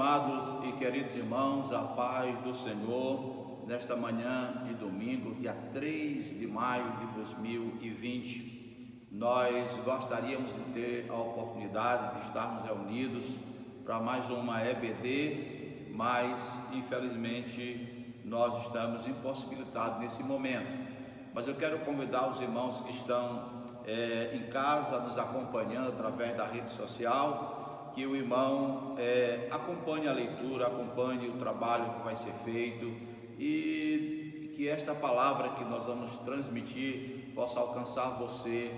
amados e queridos irmãos, a paz do Senhor, nesta manhã de domingo, dia 3 de maio de 2020, nós gostaríamos de ter a oportunidade de estarmos reunidos para mais uma EBD, mas infelizmente nós estamos impossibilitados nesse momento. Mas eu quero convidar os irmãos que estão em casa, nos acompanhando através da rede social, que o irmão acompanhe a leitura, acompanhe o trabalho que vai ser feito e que esta palavra que nós vamos transmitir possa alcançar você,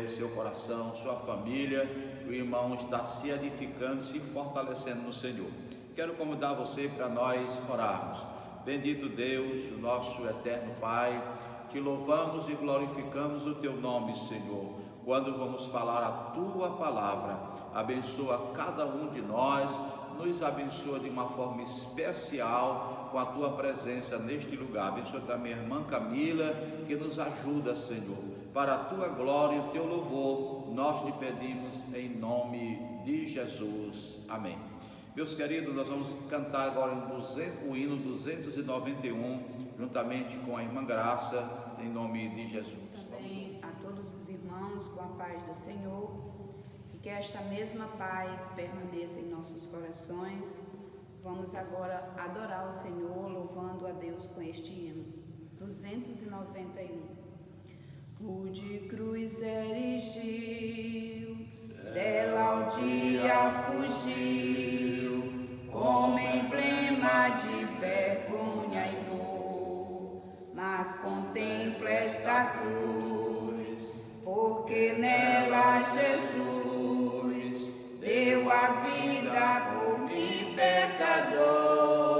o seu coração, sua família. O irmão está se edificando, se fortalecendo no Senhor. Quero convidar você para nós orarmos. Bendito Deus, nosso eterno Pai, te louvamos e glorificamos o teu nome, Senhor. Quando vamos falar a tua palavra, abençoa cada um de nós, nos abençoa de uma forma especial com a tua presença neste lugar. Abençoa também a irmã Camila, que nos ajuda, Senhor, para a tua glória e o teu louvor. Nós te pedimos em nome de Jesus. Amém. Meus queridos, nós vamos cantar agora o hino 291, juntamente com a irmã Graça, em nome de Jesus. Também a todos os irmãos, com a paz do Senhor, e que esta mesma paz permaneça em nossos corações. Vamos agora adorar o Senhor, louvando a Deus com este hino, 291. O de cruz erigiu, dela o dia fugiu, como emblema de vergonha e dor. Mas contempla esta cruz, porque nela Jesus deu a vida por mim, pecador.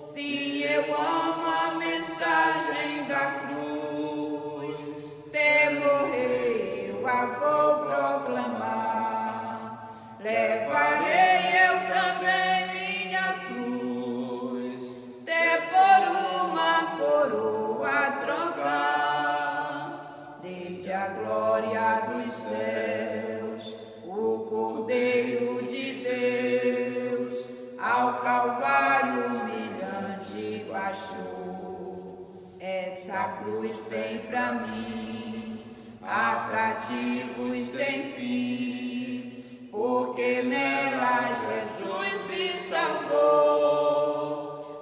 Sim, eu amo a mensagem da cruz, até morrer eu a vou proclamar. Levarei eu também minha cruz, até por uma coroa trocar. Desde a glória dos céus, o Cordeiro de Deus ao Calvário humilhante baixou. Essa cruz tem pra mim atrativos sem fim, porque nela Jesus me salvou.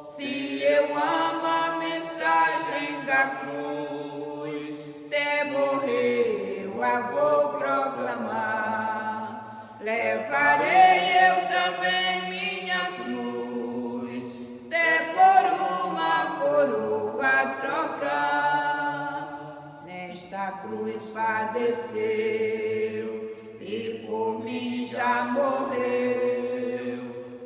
Se eu amo a mensagem da cruz, até morrer eu a vou proclamar. Levarei eu também minha cruz, até por uma coroa trocar. Nesta cruz padeceu e por mim já morreu,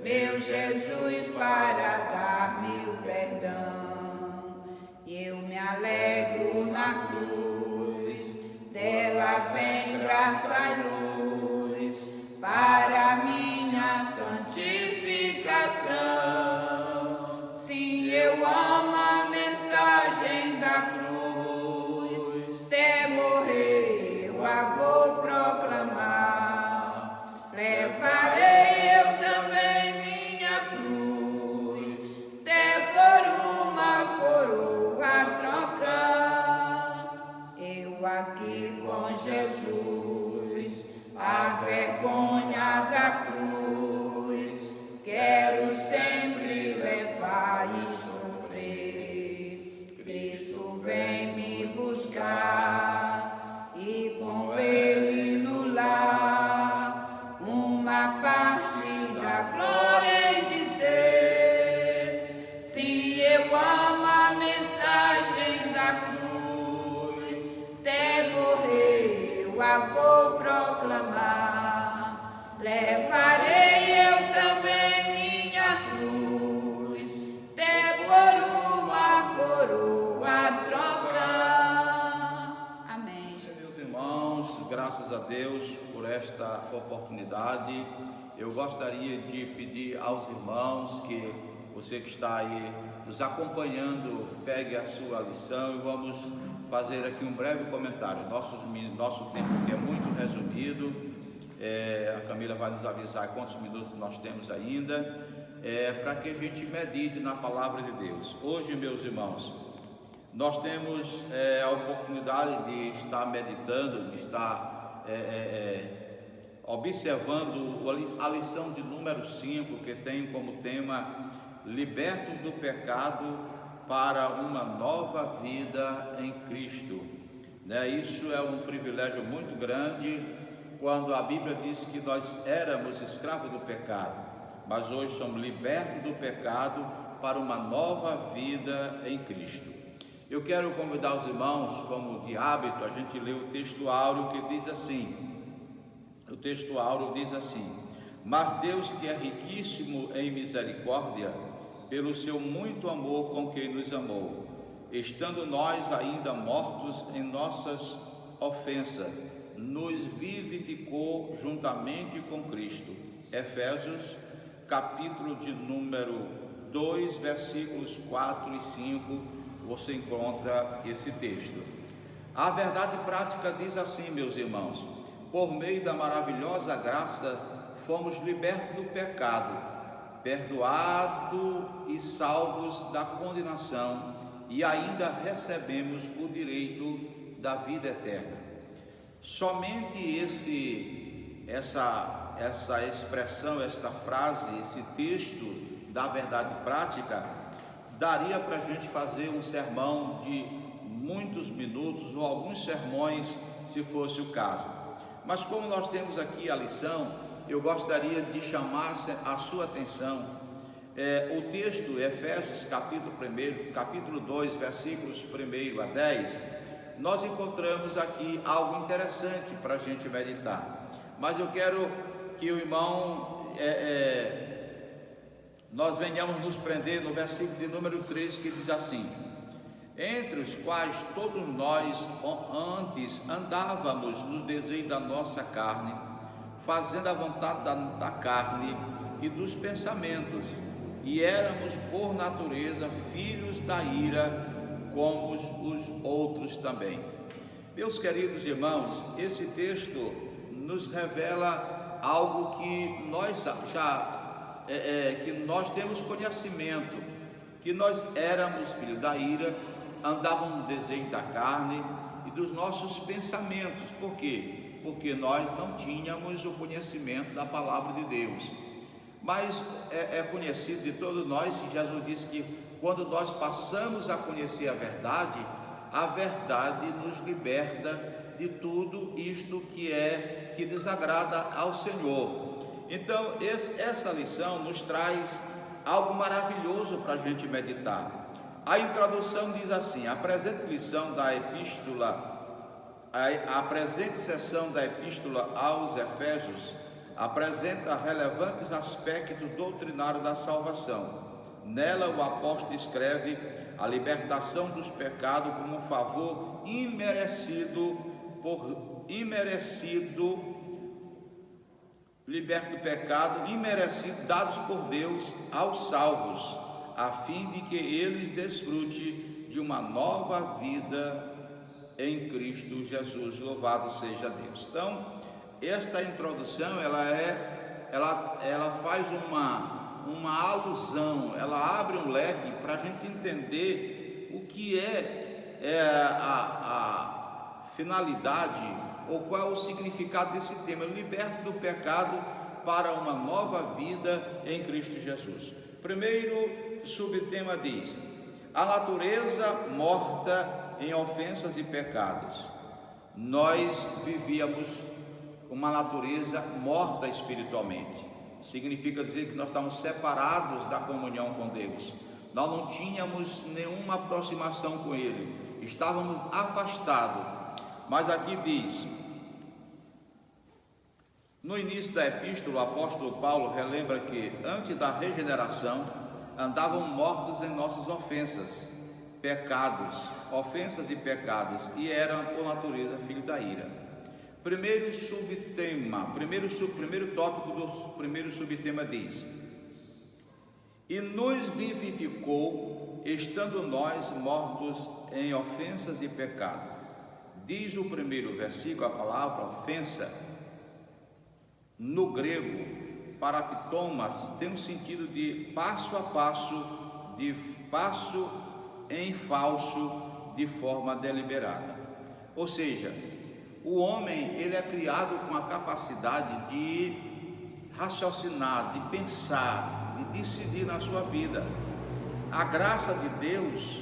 meu Jesus, para dar-me o perdão. Eu me alegro na cruz, dela vem graça e luz para minha santificação. Sim, eu amo a mensagem da cruz, até morrer eu a vou proclamar. Levarei eu também minha cruz, até por uma coroa trocar. Eu aqui com Jesus, a vergonha da cruz, quero sempre levar e sofrer. Cristo vem me buscar e com ele no lar uma parte da glória de ter. Sim, eu amo a mensagem da cruz, até morrer eu a vou proclamar. Levarei eu também minha cruz, até por uma coroa trocar. Amém, Jesus. Meus irmãos, graças a Deus por esta oportunidade. Eu gostaria de pedir aos irmãos que você que está aí nos acompanhando, pegue a sua lição e vamos fazer aqui um breve comentário. Nosso tempo aqui é muito resumido. A Camila vai nos avisar quantos minutos nós temos ainda, para que a gente medite na palavra de Deus. Hoje, meus irmãos, nós temos a oportunidade de estar meditando, de estar observando a lição de número 5, que tem como tema libertos do pecado para uma nova vida em Cristo. Isso é um privilégio muito grande, quando a Bíblia diz que nós éramos escravos do pecado, mas hoje somos libertos do pecado para uma nova vida em Cristo. Eu quero convidar os irmãos, como de hábito, a gente lê o texto áureo que diz assim. O texto áureo diz assim: mas Deus, que é riquíssimo em misericórdia, pelo seu muito amor com que nos amou, estando nós ainda mortos em nossas ofensas, nos vivificou juntamente com Cristo. Efésios, capítulo de número 2, versículos 4 e 5, você encontra esse texto. A verdade prática diz assim, meus irmãos: por meio da maravilhosa graça, fomos libertos do pecado, perdoados e salvos da condenação, e ainda recebemos o direito da vida eterna. Somente essa expressão, esta frase, esse texto da verdade prática, daria para a gente fazer um sermão de muitos minutos, ou alguns sermões, se fosse o caso. Mas como nós temos aqui a lição, eu gostaria de chamar a sua atenção. O texto, Efésios capítulo 2, versículos 1 a 10, nós encontramos aqui algo interessante para a gente meditar. Mas eu quero que o irmão, nós venhamos nos prender no versículo de número 3, que diz assim: entre os quais todos nós antes andávamos nos desejos da nossa carne, fazendo a vontade da carne e dos pensamentos, e éramos por natureza filhos da ira, como os outros também. Meus queridos irmãos, esse texto nos revela algo que nós que nós temos conhecimento, que nós éramos filhos da ira, andávamos no desejo da carne e dos nossos pensamentos. Por quê? Porque nós não tínhamos o conhecimento da palavra de Deus. Mas é conhecido de todos nós, e Jesus disse que quando nós passamos a conhecer a verdade nos liberta de tudo isto que desagrada ao Senhor. Então, essa lição nos traz algo maravilhoso para a gente meditar. A introdução diz assim: a presente lição da epístola, a presente seção da epístola aos Efésios apresenta relevantes aspectos doutrinários da salvação. Nela, o apóstolo escreve a libertação dos pecados como um favor liberto do pecado, imerecido, dados por Deus aos salvos, a fim de que eles desfrutem de uma nova vida em Cristo Jesus. Louvado seja Deus. Então, esta introdução, ela faz uma alusão, ela abre um leque para a gente entender o que a finalidade, ou qual é o significado desse tema: liberto do pecado para uma nova vida em Cristo Jesus. Primeiro subtema diz: a natureza morta em ofensas e pecados. Nós vivíamos uma natureza morta espiritualmente. Significa dizer que nós estávamos separados da comunhão com Deus. Nós não tínhamos nenhuma aproximação com Ele, estávamos afastados. Mas aqui diz, no início da epístola, o apóstolo Paulo relembra que antes da regeneração andavam mortos em nossas ofensas e pecados, e eram por natureza filhos da ira. Primeiro tópico do primeiro subtema diz: e nos vivificou, estando nós mortos em ofensas e pecado. Diz o primeiro versículo, a palavra ofensa, no grego, parapitomas, tem um sentido de passo a passo, de passo em falso, de forma deliberada. Ou seja, o homem, ele é criado com a capacidade de raciocinar, de pensar, de decidir na sua vida. A graça de Deus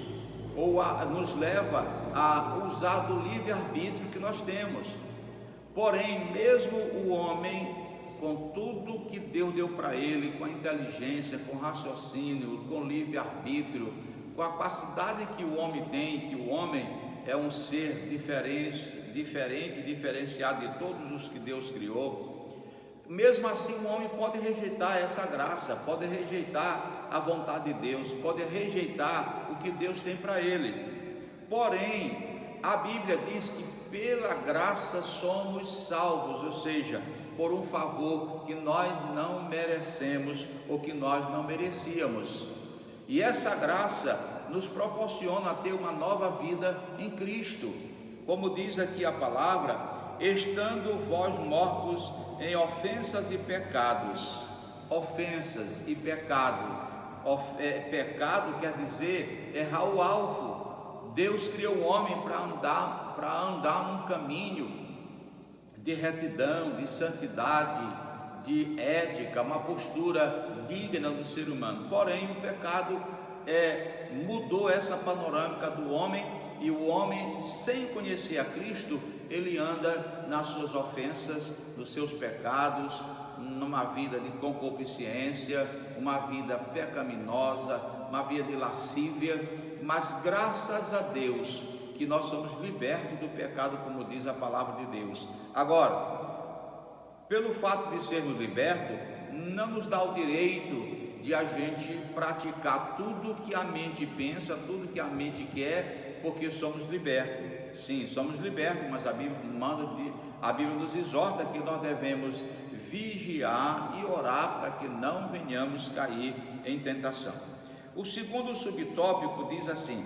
nos leva a usar do livre-arbítrio que nós temos. Porém, mesmo o homem, com tudo que Deus deu para ele, com a inteligência, com o raciocínio, com o livre-arbítrio, com a capacidade que o homem tem, que o homem é um ser diferenciado de todos os que Deus criou, mesmo assim o homem pode rejeitar essa graça, pode rejeitar a vontade de Deus, pode rejeitar o que Deus tem para ele. Porém, a Bíblia diz que pela graça somos salvos, ou seja, por um favor que nós não merecemos ou que nós não merecíamos. E essa graça nos proporciona ter uma nova vida em Cristo. Como diz aqui a palavra, estando vós mortos em ofensas e pecados. Ofensas e pecado. Pecado quer dizer errar o alvo. Deus criou o homem para andar num caminho de retidão, de santidade, de ética, uma postura digna do ser humano. Porém, o pecado mudou essa panorâmica do homem, e o homem, sem conhecer a Cristo, ele anda nas suas ofensas, nos seus pecados, numa vida de concupiscência, uma vida pecaminosa, uma vida de lascívia. Mas graças a Deus que nós somos libertos do pecado, como diz a palavra de Deus. Agora, pelo fato de sermos libertos, não nos dá o direito de a gente praticar tudo que a mente pensa, tudo que a mente quer, porque somos libertos. Sim, somos libertos, mas a Bíblia nos exorta que nós devemos vigiar e orar para que não venhamos cair em tentação. O segundo subtópico diz assim: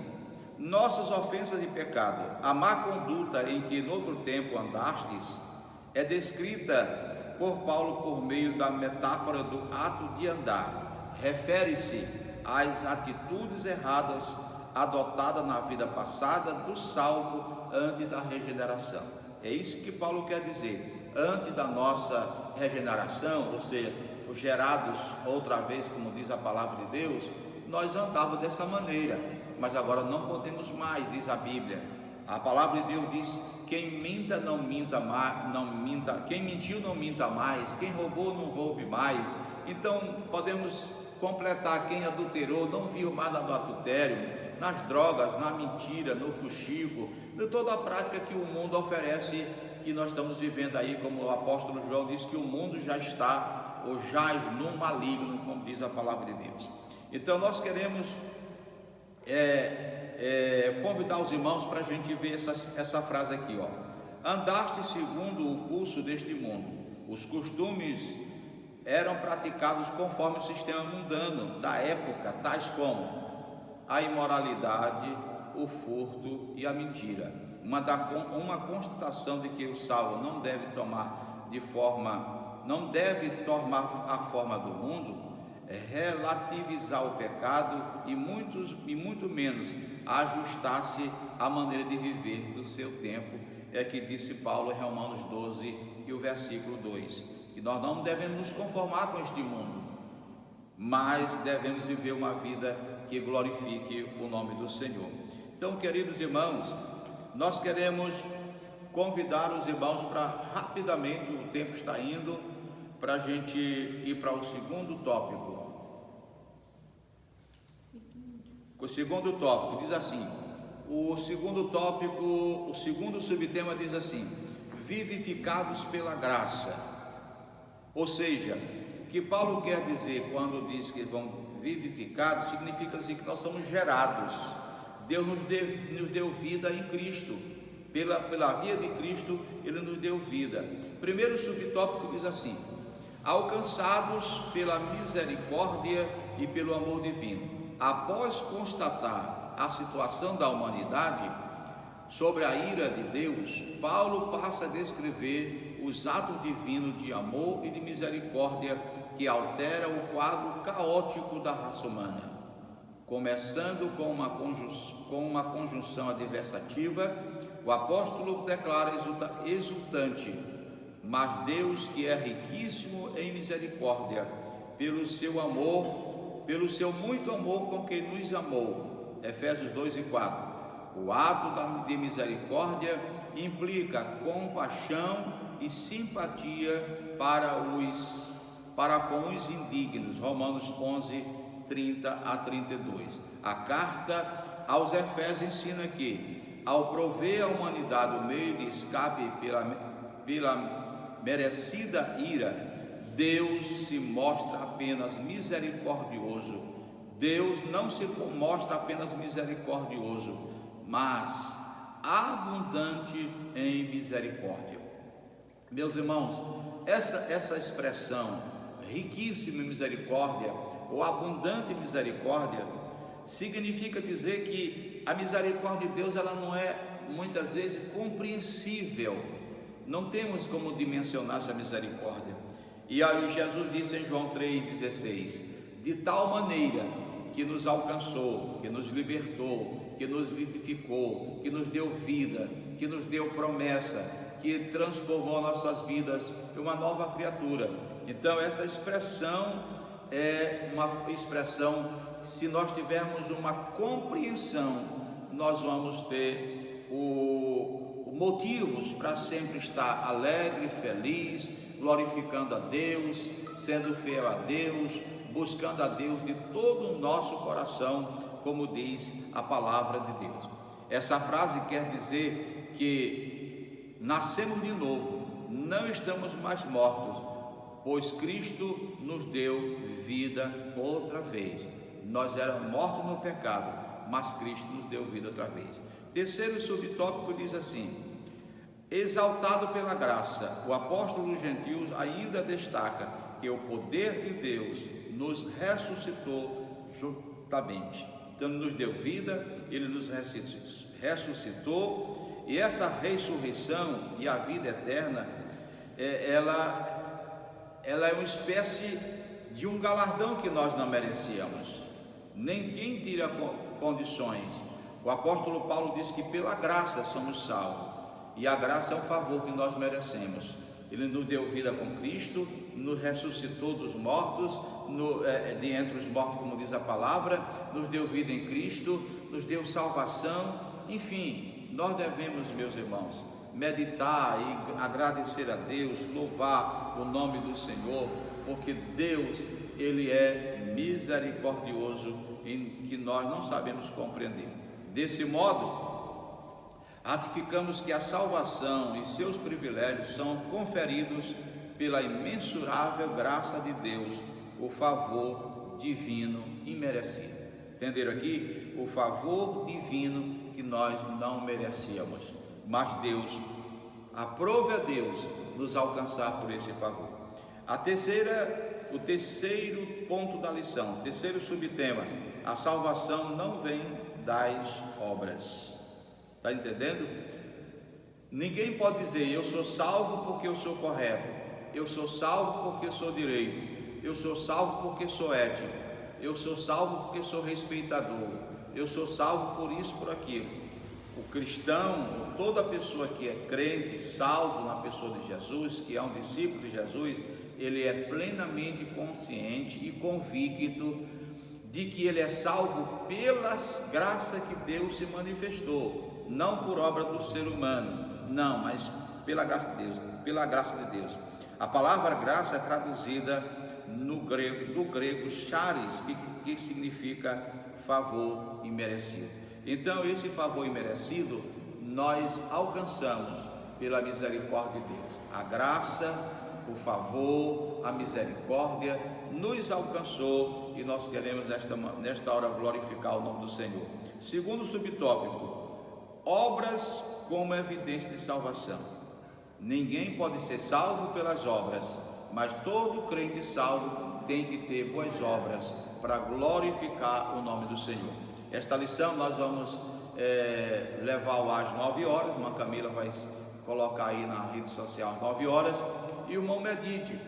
nossas ofensas e pecado. A má conduta em que no outro tempo andastes é descrita por Paulo por meio da metáfora do ato de andar. Refere-se às atitudes erradas adotadas na vida passada do salvo antes da regeneração. É isso que Paulo quer dizer. Antes da nossa regeneração, ou seja, gerados outra vez, como diz a palavra de Deus, nós andávamos dessa maneira, mas agora não podemos mais, diz a Bíblia. A palavra de Deus diz: quem minta não minta mais, quem mentiu não minta mais, quem roubou não roube mais. Então podemos completar: quem adulterou não viu mais no adultério, nas drogas, na mentira, no fuxico, de toda a prática que o mundo oferece, que nós estamos vivendo aí, como o apóstolo João diz, que o mundo já está ou jaz no maligno, como diz a palavra de Deus. Então nós queremos convidar os irmãos para a gente ver essa frase aqui, ó. Andaste segundo o curso deste mundo. Os costumes eram praticados conforme o sistema mundano da época, tais como a imoralidade, o furto e a mentira. Uma constatação de que o salvo não deve tomar a forma do mundo, relativizar o pecado e muito menos ajustar-se à maneira de viver do seu tempo. É que disse Paulo em Romanos 12 e o versículo 2, que nós não devemos nos conformar com este mundo, mas devemos viver uma vida que glorifique o nome do Senhor. Então, queridos irmãos, nós queremos convidar os irmãos para rapidamente, o tempo está indo, para a gente ir para o segundo tópico. O segundo tópico diz assim, o segundo subtema diz assim: vivificados pela graça. Ou seja, o que Paulo quer dizer quando diz que vão vivificados, significa assim que nós somos gerados. Deus nos deu vida em Cristo, pela via de Cristo Ele nos deu vida. Primeiro subtópico diz assim: alcançados pela misericórdia e pelo amor divino. Após constatar a situação da humanidade sobre a ira de Deus, Paulo passa a descrever os atos divinos de amor e de misericórdia que altera o quadro caótico da raça humana. Começando com uma conjunção adversativa, o apóstolo declara exultante: mas Deus, que é riquíssimo em misericórdia, pelo seu amor, pelo seu muito amor com que nos amou. Efésios 2:4. O ato de misericórdia implica compaixão e simpatia para com os indignos. Romanos 11:30-32. A carta aos Efésios ensina que, ao prover à humanidade o meio de escape pela merecida ira, Deus se mostra apenas misericordioso. Deus não se mostra apenas misericordioso, mas abundante em misericórdia. Meus irmãos, essa expressão riquíssima em misericórdia ou abundante em misericórdia significa dizer que a misericórdia de Deus, ela não é muitas vezes compreensível. Não temos como dimensionar essa misericórdia. E aí Jesus disse em João 3,16: de tal maneira que nos alcançou, que nos libertou, que nos vivificou, que nos deu vida, que nos deu promessa, que transformou nossas vidas em uma nova criatura. Então essa expressão é uma expressão, se nós tivermos uma compreensão, nós vamos ter motivos para sempre estar alegre, feliz, glorificando a Deus, sendo fiel a Deus, buscando a Deus de todo o nosso coração, como diz a palavra de Deus. Essa frase quer dizer que nascemos de novo, não estamos mais mortos, pois Cristo nos deu vida outra vez. Nós éramos mortos no pecado, mas Cristo nos deu vida outra vez. Terceiro subtópico diz assim: exaltado pela graça, o apóstolo dos gentios ainda destaca que o poder de Deus nos ressuscitou juntamente. Então nos deu vida, ele nos ressuscitou, e essa ressurreição e a vida eterna, ela é uma espécie de um galardão que nós não merecíamos. Ninguém tira condições. O apóstolo Paulo diz que pela graça somos salvos, e a graça é um favor que nós merecemos. Ele nos deu vida com Cristo, nos ressuscitou dos mortos, de entre os mortos, como diz a palavra, nos deu vida em Cristo, nos deu salvação. Enfim, nós devemos, meus irmãos, meditar e agradecer a Deus, louvar o nome do Senhor, porque Deus, Ele é misericordioso, em que nós não sabemos compreender. Desse modo, ratificamos que a salvação e seus privilégios são conferidos pela imensurável graça de Deus, o favor divino imerecido. Entenderam aqui? O favor divino que nós não merecíamos, mas Deus, aprove a Deus nos alcançar por esse favor. O terceiro ponto da lição, o terceiro subtema: a salvação não vem das obras. Está entendendo? Ninguém pode dizer: eu sou salvo porque eu sou correto, eu sou salvo porque eu sou direito, eu sou salvo porque sou ético, eu sou salvo porque sou respeitador, eu sou salvo por isso, por aquilo. O cristão, toda pessoa que é crente, salvo na pessoa de Jesus, que é um discípulo de Jesus, ele é plenamente consciente e convicto de que ele é salvo pela graça que Deus se manifestou, não por obra do ser humano, não, mas pela graça de Deus, pela graça de Deus. A palavra graça é traduzida do grego charis, que significa favor imerecido. Então esse favor imerecido nós alcançamos pela misericórdia de Deus. A graça, o favor, a misericórdia nos alcançou, e nós queremos nesta hora glorificar o nome do Senhor. Segundo subtópico: obras como evidência de salvação. Ninguém pode ser salvo pelas obras, mas todo crente salvo tem que ter boas obras para glorificar o nome do Senhor. Esta lição nós vamos levar às 9 horas. Irmã Camila vai colocar aí na rede social 9 horas, e o irmão medite.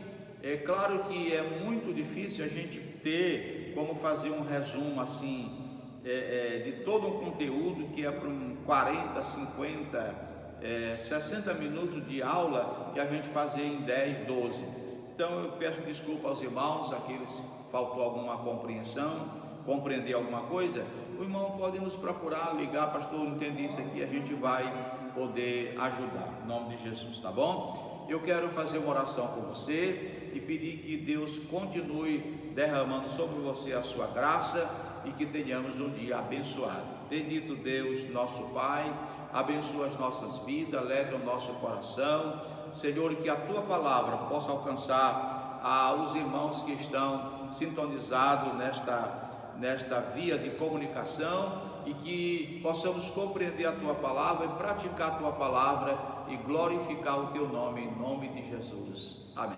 É claro que é muito difícil a gente ter como fazer um resumo assim, de todo um conteúdo que é para 40, 50, 60 minutos de aula, e a gente fazer em 10, 12. Então eu peço desculpa aos irmãos, aqueles que faltou alguma compreensão, compreender alguma coisa. O irmão pode nos procurar, ligar, pastor, não entendi isso aqui, a gente vai poder ajudar, em nome de Jesus, tá bom? Eu quero fazer uma oração por você e pedir que Deus continue derramando sobre você a sua graça e que tenhamos um dia abençoado. Bendito Deus, nosso Pai, abençoa as nossas vidas, alegra o nosso coração, Senhor, que a tua palavra possa alcançar os irmãos que estão sintonizados nesta via de comunicação, e que possamos compreender a tua palavra e praticar a tua palavra e glorificar o teu nome, em nome de Jesus. Amém.